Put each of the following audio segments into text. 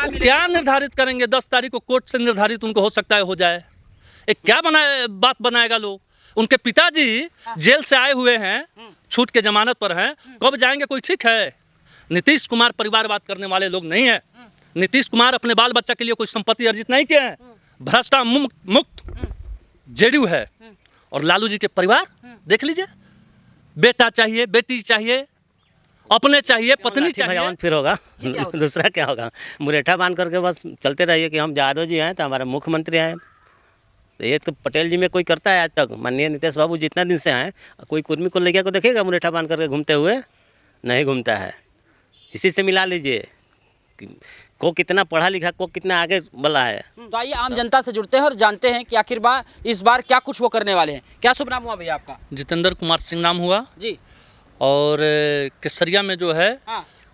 क्या निर्धारित करेंगे? 10 तारीख को कोर्ट से निर्धारित उनको हो सकता है हो जाए। एक क्या बात बनाएगा लोग? उनके पिताजी जेल से आए हुए हैं, छूट के जमानत पर हैं, कब जाएंगे कोई ठीक है? नीतीश कुमार परिवारवाद करने वाले लोग नहीं है। नीतीश कुमार अपने बाल बच्चा के लिए कोई संपत्ति अर्जित नहीं किए हैं। भ्रष्टा मुक्त जेडीयू है। और लालू जी के परिवार देख लीजिए, बेटा चाहिए, बेटी चाहिए, अपने चाहिए, पत्नी चाहिए, फिर होगा दूसरा क्या होगा? मुरेठा बांध करके बस चलते रहिए कि हम यादव जी हैं तो हमारे मुख्यमंत्री हैं। तो ये तो पटेल जी में कोई करता है आज तक? माननीय नीतीश बाबू जितना दिन से हैं, कोई कुर्मी को लेकर को देखेगा मुरेठा बांध करके घूमते हुए? नहीं घूमता है। इसी से मिला लीजिए को कितना पढ़ा लिखा, को कितना आगे बढ़ा है। तो आइए आम जनता से जुड़ते हैं और जानते हैं कि आखिर इस बार क्या कुछ वो करने वाले हैं। क्या शुभ नाम हुआ भैया आपका? जितेंद्र कुमार सिंह नाम हुआ जी। और केसरिया में जो है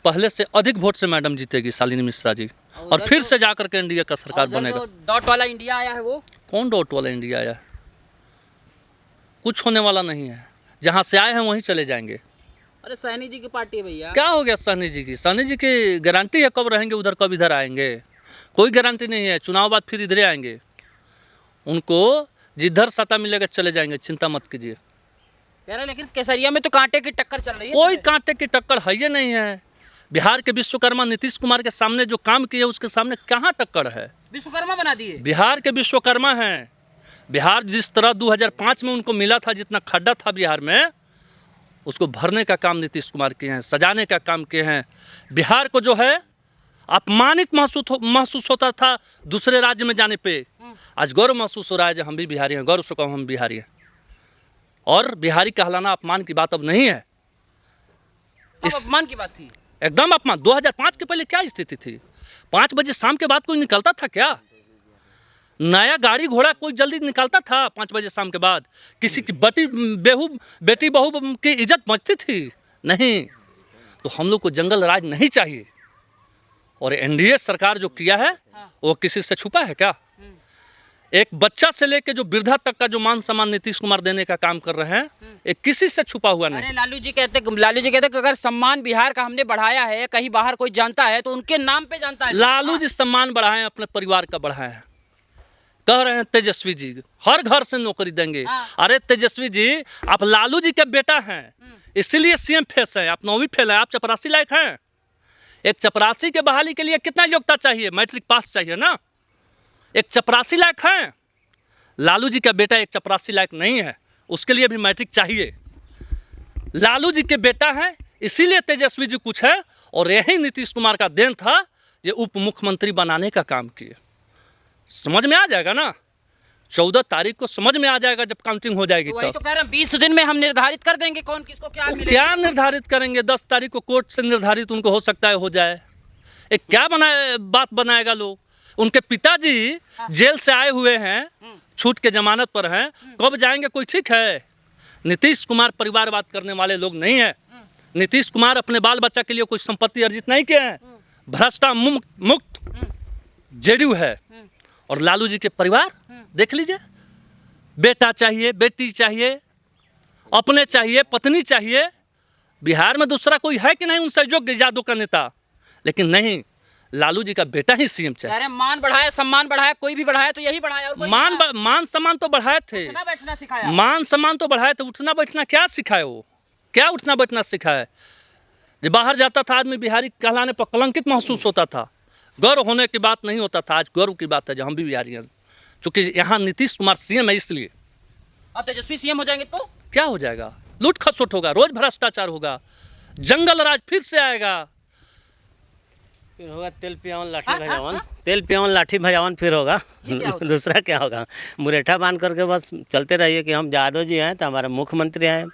पहले से अधिक वोट से मैडम जीतेगी शालिनी मिश्रा जी, और फिर से जाकर के एनडीए का सरकार बनेगा। डॉट वाला इंडिया आया है वो कौन डॉट वाला इंडिया आया? कुछ होने वाला नहीं है। जहाँ से आए हैं वहीं चले जाएंगे। अरे सहनी जी की पार्टी है भैया। क्या हो गया सहनी जी की? सहनी जी की गारंटी है कब रहेंगे उधर, कब इधर आएंगे? कोई गारंटी नहीं है। चुनाव बाद फिर इधर आएंगे। उनको जिधर सत्ता मिलेगा चले जाएंगे, चिंता मत कीजिए। कह रहे लेकिन केसरिया में तो कांटे की टक्कर चल रही है। कोई कांटे की टक्कर है ही नहीं है। बिहार के विश्वकर्मा नीतीश कुमार के सामने जो काम किए उसके सामने कहाँ टक्कर है? विश्वकर्मा बना दिए। बिहार के विश्वकर्मा हैं। बिहार जिस तरह 2005 में उनको मिला था, जितना खड्डा था बिहार में, उसको भरने का काम नीतीश कुमार किए हैं, सजाने का काम किए हैं। बिहार को जो है अपमानित महसूस होता था दूसरे राज्य में जाने पे, आज गौरव महसूस हो रहा है जो हम भी बिहारी हैं, गौरव से कहो हम बिहारी हैं। और बिहारी कहलाना अपमान की बात अब नहीं है। अपमान की बात थी, एकदम अपमान। 2005 के पहले क्या स्थिति थी? 5 बजे शाम के बाद कोई निकलता था क्या? नया गाड़ी घोड़ा कोई जल्दी निकलता था 5 बजे शाम के बाद? किसी की बेटी बहू की इज्जत बचती थी? नहीं। तो हम लोग को जंगल राज नहीं चाहिए। और एनडीए सरकार जो किया है वो किसी से छुपा है क्या? एक बच्चा से लेके जो वृद्धा तक का जो मान सम्मान नीतीश कुमार देने का काम कर रहे हैं, एक किसी से छुपा हुआ नहीं। अरे लालू जी कहते कि अगर सम्मान बिहार का हमने बढ़ाया है, कहीं बाहर कोई जानता है तो उनके नाम पे जानता है। लालू जी सम्मान बढ़ाए, अपने परिवार का बढ़ाए हैं। कह रहे हैं तेजस्वी जी हर घर से नौकरी देंगे। अरे तेजस्वी जी, आप लालू जी के बेटा हैं, इसीलिए सीएम फेस है। आप 9वीं फेल है, आप चपरासी लायक हैं। एक चपरासी के बहाली के लिए कितना योग्यता चाहिए? मैट्रिक पास चाहिए ना। एक चपरासी लायक है। लालू जी का बेटा एक चपरासी लायक नहीं है, उसके लिए भी मैट्रिक चाहिए। लालू जी के बेटा है, इसीलिए तेजस्वी जी कुछ है। और यही नीतीश कुमार का देन था, ये उप मुख्यमंत्री बनाने का काम किए। समझ में आ जाएगा ना? 14 तारीख को समझ में आ जाएगा जब काउंटिंग हो जाएगी। तो कह रहे हैं 20 दिन में हम निर्धारित कर देंगे कौन किसको क्या मिलेगा। क्या निर्धारित करेंगे? 10 तारीख को कोर्ट से निर्धारित उनको हो सकता है हो जाए। एक क्या बात बनाएगा लोग? उनके पिताजी जेल से आए हुए हैं, छूट के जमानत पर हैं, कब जाएंगे कोई ठीक है? नीतीश कुमार परिवारवाद करने वाले लोग नहीं है। नीतीश कुमार अपने बाल बच्चा के लिए कोई संपत्ति अर्जित नहीं किए हैं। भ्रष्टा मुक्त जेडीयू है। और लालू जी के परिवार देख लीजिए, बेटा चाहिए, बेटी चाहिए, अपने चाहिए, पत्नी चाहिए। बिहार में दूसरा कोई है कि नहीं उनसे योग्य जादू का नेता? लेकिन नहीं, लालू जी का बेटा ही सीएम चाहिए। अरे मान बढ़ाया, सम्मान बढ़ाया, कोई भी बढ़ाया तो यही बढ़ाया। और मान सम्मान तो बढ़ाए थे, उठना बैठना सिखाया। मान सम्मान तो बढ़ाए थे, उठना बैठना क्या सिखाए? वो क्या उठना बैठना सिखाए? जब बाहर जाता था आदमी बिहारी कहलाने पर कलंकित महसूस होता था। गर्व होने की बात नहीं होता था। आज गर्व की बात है जो हम भी बिहारी हैं, चूँकि यहाँ नीतीश कुमार सीएम है इसलिए। अब तेजस्वी सीएम हो जाएंगे तो क्या हो जाएगा? लूट खसोट होगा, रोज भ्रष्टाचार होगा, जंगल राज फिर से आएगा। फिर होगा तेल पियावन लाठी भजावन, तेल पियावन लाठी भजावन फिर होगा। दूसरा क्या होगा? मुरेठा बांध करके बस चलते रहिए कि हम यादव जी हैं तो हमारे मुख्यमंत्री हैं।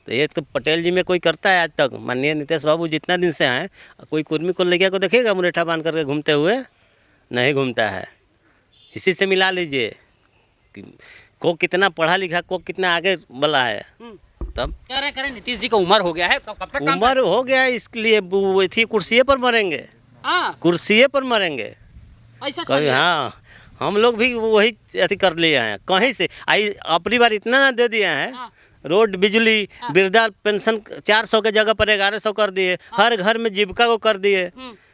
तो ये तो पटेल जी में कोई करता है आज तक? माननीय नीतीश बाबू जितना दिन से हैं, कोई कुर्मी को लेकर को देखेगा मुरेठा बांध करके घूमते हुए? नहीं घूमता है। इसी से मिला लीजिए को कितना पढ़ा लिखा, को कितना आगे बढ़ा है। तब कह रहे नीतीश जी का उम्र हो गया है, कब तक उम्र हो गया है, इसलिए वो थी कुर्सी पर मरेंगे। कुर्सी पर मरेंगे ऐसा कभी। हाँ, हम लोग भी वही अति कर लिए हैं कहीं से। आई अपनी बार इतना ना दे दिए हैं, रोड, बिजली, वृद्धा पेंशन 400 के जगह पर 1100 कर दिए, हर घर में जीविका को कर दिए।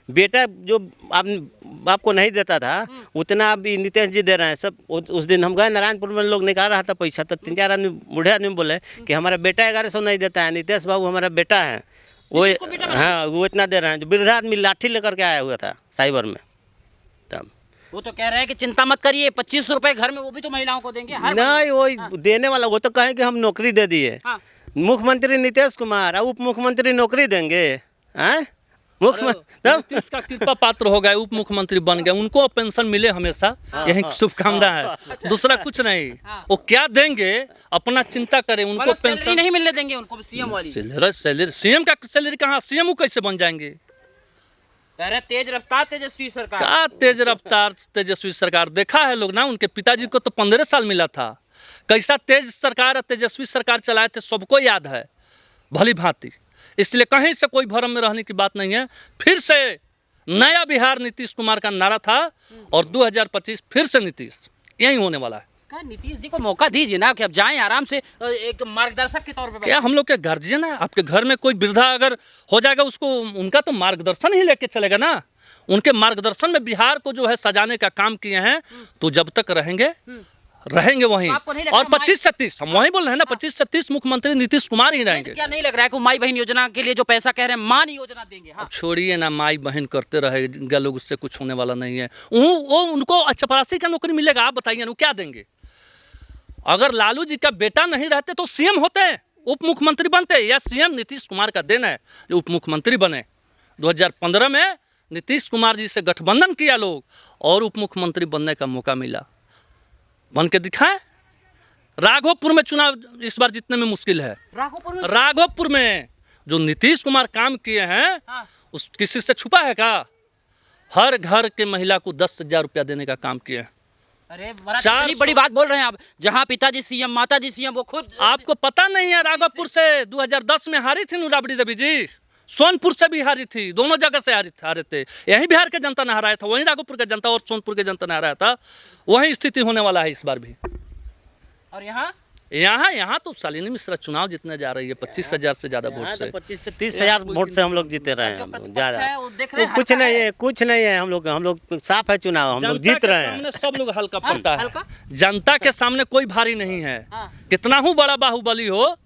बेटा जो बाप को नहीं देता था उतना अभी नीतीश जी दे रहे हैं सब। उस दिन हम गए नारायणपुर में, लोग निकाल रहा था पैसा, तो 3-4 आदमी बूढ़े आदमी बोले कि हमारा बेटा 1100 नहीं देता है, नीतीश बाबू हमारा बेटा है वो। हाँ, वो इतना दे रहे हैं। जो वृद्धा आदमी लाठी लेकर के आया हुआ था साइबर में, तब वो तो कह रहे हैं कि चिंता मत करिए, 25 रुपए घर में वो भी तो महिलाओं को देंगे हर नहीं, वो देने वाला वो तो कहें कि हम नौकरी दे दिए। हाँ। मुख्यमंत्री नीतीश कुमार और उप मुख्यमंत्री नौकरी देंगे? हैं? मुख्यमंत्री नीतीश का कृपा पात्र हो गए, उप मुख्यमंत्री बन गए, उनको पेंशन मिले हमेशा, यही शुभकामना है, दूसरा कुछ नहीं। वो क्या देंगे अपना चिंता करें, उनको मतलब पेंशन सैलरी नहीं मिलने देंगे उनको, सीएम वाली सैलरी। सीएम का सैलरी कहाँ, सीएम कैसे बन जाएंगे? कह रहे तेज रफ्तार तेजस्वी सरकार। क्या तेज रफ्तार तेजस्वी सरकार? देखा है लोग ना, उनके पिताजी को तो 15 साल मिला था। कैसा तेज सरकार और तेजस्वी सरकार चलाए थे सबको याद है भली भांति। इसलिए कहीं से कोई भ्रम में रहने की बात नहीं है। फिर से नया बिहार नीतीश कुमार का नारा था और 2025 फिर से नीतीश, यही होने वाला है। क्या नीतीश जी को मौका दीजिए ना कि अब जाएं आराम से, एक मार्गदर्शक के तौर पे। क्या हम लोग के गार्जियन है? आपके घर में कोई वृद्धा अगर हो जाएगा, उसको उनका तो मार्गदर्शन ही लेके चलेगा ना। उनके मार्गदर्शन में बिहार को जो है सजाने का काम किए हैं, तो जब तक रहेंगे वहीं। और 25 से 30 हम वहीं बोल रहे हैं ना, 25 से 30 मुख्यमंत्री नीतीश कुमार ही रहेंगे। क्या नहीं लग रहा है कि माई बहन योजना के लिए जो पैसा कह रहे हैं, मान योजना देंगे? हाँ। अब छोड़िए ना, माई बहन करते रहेगा लोग, उससे कुछ होने वाला नहीं है। वो उनको चपरासी का नौकरी मिलेगा, आप बताइए ना क्या देंगे? अगर लालू जी का बेटा नहीं रहते तो सीएम होते, उप मुख्यमंत्री बनते। या सीएम नीतीश कुमार का देन है जो उप मुख्यमंत्री बने। 2015 में नीतीश कुमार जी से गठबंधन किया लोग और उप मुख्यमंत्री बनने का मौका मिला, बन के दिखाए। राघोपुर में चुनाव इस बार जीतने में मुश्किल है। राघोपुर में जो नीतीश कुमार काम किए हैं, उस किसी से छुपा है क्या? हर घर के महिला को 10,000 रुपया देने का काम किए हैं। अरे इतनी बड़ी बात बोल रहे हैं आप, जहाँ पिताजी सीएम माताजी सीएम, वो खुद। आपको पता नहीं है? राघोपुर से 2010 में हारी थी राबड़ी देवी जी, सोनपुर से भी हारी थी, दोनों जगह से हारे थे। यही बिहार के जनता ने हराया था, वहीं राघोपुर के जनता और सोनपुर के जनता ने हराया था। वही स्थिति होने वाला है इस बार भी। और यहाँ तो शालिनी मिश्रा चुनाव जीतने जा रही है 25,000 से ज्यादा वोट से। 25 से 30,000 वोट से हम लोग जीते रहे हैं ज़्यादा। कुछ नहीं है, हम लोग साफ है चुनाव, हम लोग जीत रहे हैं। सब लोग हल्का पड़ता है, जनता के सामने कोई भारी नहीं है। कितना हूँ बड़ा बाहुबली हो,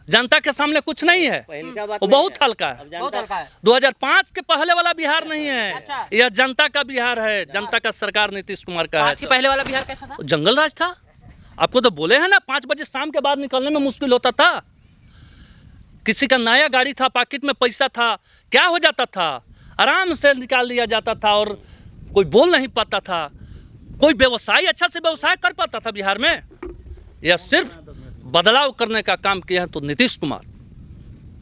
जनता के सामने कुछ नहीं है, वो बहुत हल्का है। 2005 के पहले वाला बिहार नहीं है, यह जनता का बिहार है, जनता का सरकार नीतीश कुमार का है। पहले वाला बिहार कैसा था? जंगल राज था। आपको तो बोले हैं ना, 5 बजे शाम के बाद निकलने में मुश्किल होता था। किसी का नया गाड़ी था, पॉकेट में पैसा था, क्या हो जाता था, आराम से निकाल लिया जाता था और कोई बोल नहीं पाता था। कोई व्यवसाय अच्छा से व्यवसाय कर पाता था बिहार में? यह सिर्फ बदलाव करने का काम किया है तो नीतीश कुमार,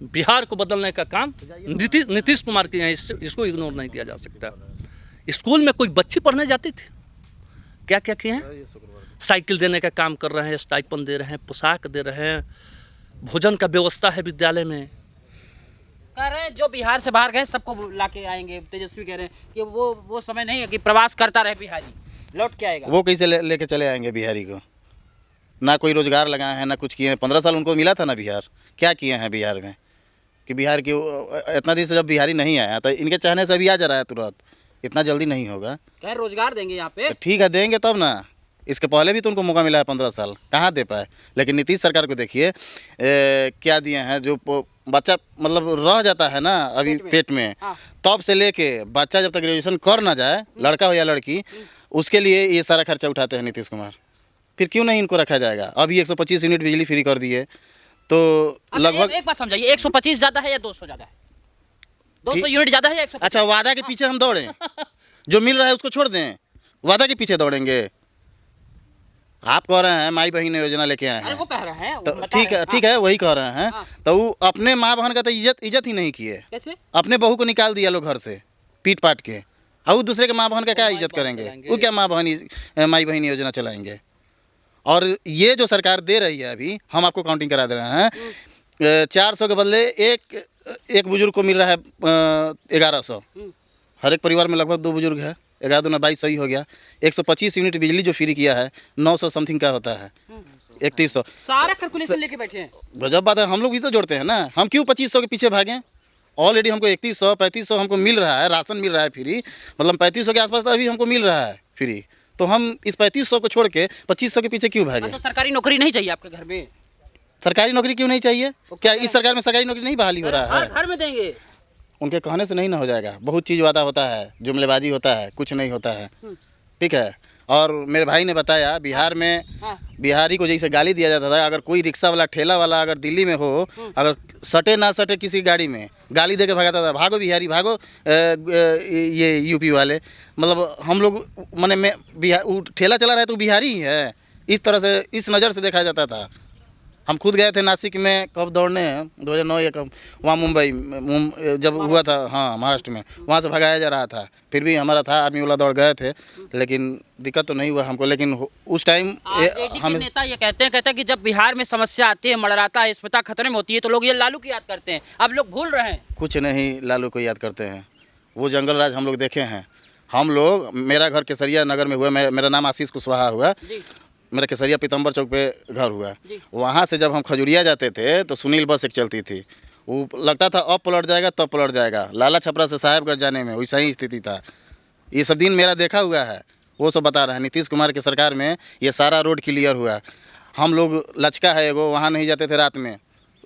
बिहार को बदलने का काम नीतीश कुमार किए हैं। इसको इग्नोर नहीं किया जा सकता। स्कूल में कोई बच्ची पढ़ने जाती थी, क्या क्या किए हैं? साइकिल देने का काम कर रहे हैं, स्टाइपेंड दे रहे हैं, पोशाक दे रहे हैं, भोजन का व्यवस्था है विद्यालय में। कह रहे हैं जो बिहार से बाहर गए सबको लाके आएंगे। तेजस्वी कह रहे हैं कि वो समय नहीं है कि प्रवास करता रहे बिहारी, लौट के आएगा। वो कैसे लेके चले आएंगे बिहारी को? ना कोई रोजगार लगाए हैं, ना कुछ किए हैं। 15 साल उनको मिला था ना बिहार, क्या किए हैं बिहार में? कि बिहार की इतना दिन से जब बिहारी नहीं आया तो इनके चाहने से भी आ जा रहा है तुरंत, इतना जल्दी नहीं होगा। क्या रोजगार देंगे यहाँ पे? तो ठीक है, देंगे तब ना। इसके पहले भी तो उनको मौका मिला है 15 साल, कहाँ दे पाए। लेकिन नीतीश सरकार को देखिए क्या दिए हैं। जो बच्चा मतलब रह जाता है ना अभी पेट में, तब से लेके बच्चा जब तक ग्रेजुएशन कर ना जाए, लड़का हो या लड़की, उसके लिए ये सारा खर्चा उठाते हैं नीतीश कुमार। फिर क्यों नहीं इनको रखा जाएगा? अभी 125 यूनिट बिजली फ्री कर दिए तो लगभग। एक बात समझाइए, 125 ज़्यादा है या 200 ज़्यादा है? 200 यूनिट ज़्यादा है या 125? अच्छा, वादा के पीछे हम दौड़ें? जो मिल रहा है उसको छोड़ दें, वादा के पीछे दौड़ेंगे? आप कह रहे हैं माई बहन योजना लेके आए हैं, वो कह रहे हैं, तो ठीक है वही कह रहे हैं। तो वो अपने माँ बहन का तो इज्जत ही नहीं किए। कैसे? अपने बहू को निकाल दिया लोग घर से पीट पाट के, और दूसरे के माँ बहन का क्या इज्जत करेंगे? वो क्या माई बहन योजना चलाएंगे? और ये जो सरकार दे रही है, अभी हम आपको काउंटिंग करा दे रहे हैं, 400 के बदले एक बुजुर्ग को मिल रहा है 1100। हर एक परिवार में लगभग 2 बुजुर्ग है, 11 22 सही हो गया। 125 यूनिट बिजली जो फ्री किया है, 900 समथिंग का होता है, 3100। सारा कैलकुलेशन लेके बैठे हैं। गजब बात है। हम लोग भी तो जोड़ते हैं ना, हम क्यों 2500 के पीछे भागें? ऑलरेडी हमको 3100 3500 हमको मिल रहा है, राशन मिल रहा है फ्री, मतलब 3500 के आसपास तो अभी हमको मिल रहा है फ्री। तो हम इस 3500 को छोड़ के 2500 के पीछे क्यों भागे? अच्छा, सरकारी नौकरी नहीं चाहिए आपके घर में? सरकारी नौकरी क्यों नहीं चाहिए? क्या इस सरकार में सरकारी नौकरी नहीं बहाली हो रहा है? घर में देंगे। उनके कहने से नहीं ना हो जाएगा, बहुत चीज़ वादा होता है, जुमलेबाजी होता है, कुछ नहीं होता है, ठीक है। और मेरे भाई ने बताया बिहार में बिहारी को जैसे गाली दिया जाता था, अगर कोई रिक्शा वाला ठेला वाला अगर दिल्ली में हो, अगर सटे ना सटे किसी गाड़ी में गाली दे के भगाता था, भागो बिहारी भागो, ये यूपी वाले, मतलब हम लोग माने में बिहार ठेला चला रहा है तो बिहारी ही है, इस तरह से इस नज़र से देखा जाता था। हम खुद गए थे नासिक में, कब दौड़ने 2009 या कब, वहाँ मुंबई जब हुआ था, हाँ महाराष्ट्र में, वहाँ से भगाया जा रहा था, फिर भी हमारा था आर्मी वाला, दौड़ गए थे, लेकिन दिक्कत तो नहीं हुआ हमको। लेकिन उस टाइम हम नेता ये कहते हैं कि जब बिहार में समस्या आती है, मर्दाता है, अस्मिता खतरे में होती है, तो लोग ये लालू की याद करते हैं। अब लोग भूल रहे हैं। कुछ नहीं लालू को याद करते हैं, वो जंगल राज हम लोग देखे हैं। हम लोग, मेरा घर केसरिया नगर में हुआ, मेरा नाम आशीष कुशवाहा हुआ, मेरा केसरिया पीतम्बर चौक पे घर हुआ। वहाँ से जब हम खजुरिया जाते थे तो सुनील बस एक चलती थी, वो लगता था अब पलट जाएगा तब पलट जाएगा। लाला छपरा से साहेबगंज जाने में वैसा ही स्थिति था। ये सब दिन मेरा देखा हुआ है, वो सब बता रहे हैं। नीतीश कुमार की सरकार में ये सारा रोड क्लियर हुआ। हम लोग लचका है एगो, वहाँ नहीं जाते थे रात में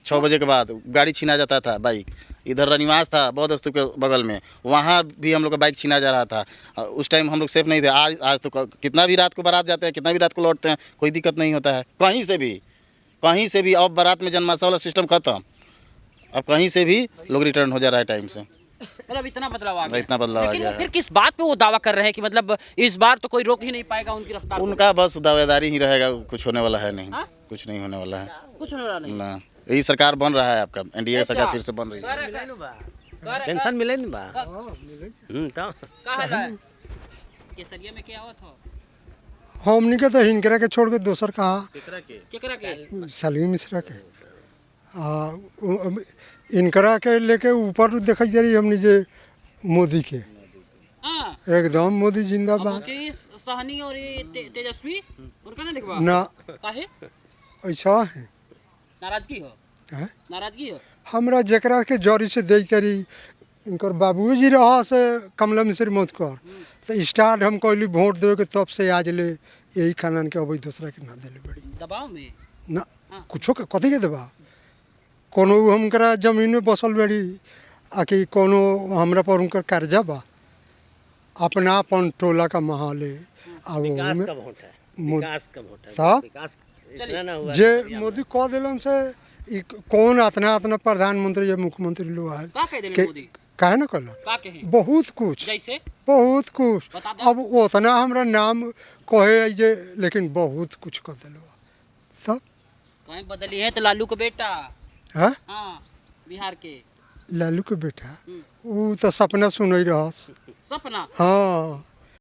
6 बजे के बाद, गाड़ी छीना जाता था बाइक। इधर रनिवास था बौद्ध स्तूप के बगल में, वहाँ भी हम लोग का बाइक छीना जा रहा था। उस टाइम हम लोग सेफ नहीं थे। आज तो कितना भी रात को बारात जाते हैं, कितना भी रात को लौटते हैं, कोई दिक्कत नहीं होता है कहीं से भी। अब बारात में जन्माशा वाला सिस्टम खत्म, अब कहीं से भी लोग रिटर्न हो जा रहा है टाइम से। मतलब इतना बदलाव आ गया। इतना बदलाव आ गया है। फिर किस बात पे वो दावा कर रहे हैं कि मतलब इस बार तो कोई रोक ही नहीं पाएगा उनकी रफ्तार? उनका बस दावेदारी ही रहेगा, कुछ होने वाला है नहीं। कुछ नहीं होने वाला है, कुछ होने वाला नहीं ना। यही सरकार बन रहा है आपका, एनडीए सरकार फिर से बन रही है। पेंशन मिले नहीं बा? तो कहाँ है केसरिया में क्या हुआ था? हमनी के तो हिनकरा के छोड़ के दोसर कहा केकरा के? सलवी मिश्रा के इनकरा के लेके ऊपर देखा जा रही हमनी जे मोदी के, हाँ एकदम मोदी जिंदाबाद। सहनी और ये तेजस्वी उनका ना देखवा ना काहे ऐसा है, नाराजगी हो? हैं? नाराजगी हो? हमरा जकरा के जरी से दे करी इनकर बाबूजी रहा से कमला मिश्र मौत कर तो स्टार्ट हम कहली वोट देवे के तब से आज ले यही खानदान के, अब दूसरा के ना दिले बड़ी दबाव में ना कुछो के कथी के देबा। कोनो हमकरा जमीन में बसल बड़ी आकि कोनो हमरा पर उनकर कर्जा बा, अपना अपन टोला का माहौल है। विकास का वोट है, विकास का वोट है, साहब विकास इतना ना हुआ जे मोदी कह दिलन से ई कौन अतना प्रधानमंत्री या मुख्यमंत्री लोग आए का कह देले मोदी? काहे ना कहलन का कहे? बहुत कुछ, जैसे बहुत कुछ। बता दो। अब उतना हमरा नाम कहे जे, लेकिन बहुत कुछ कह दिल सब। कहीं बदली है तो लालू का बेटा, हाँ हाँ बिहार के लालू के बेटा वो तो सपना सुन रहा। सपना। हाँ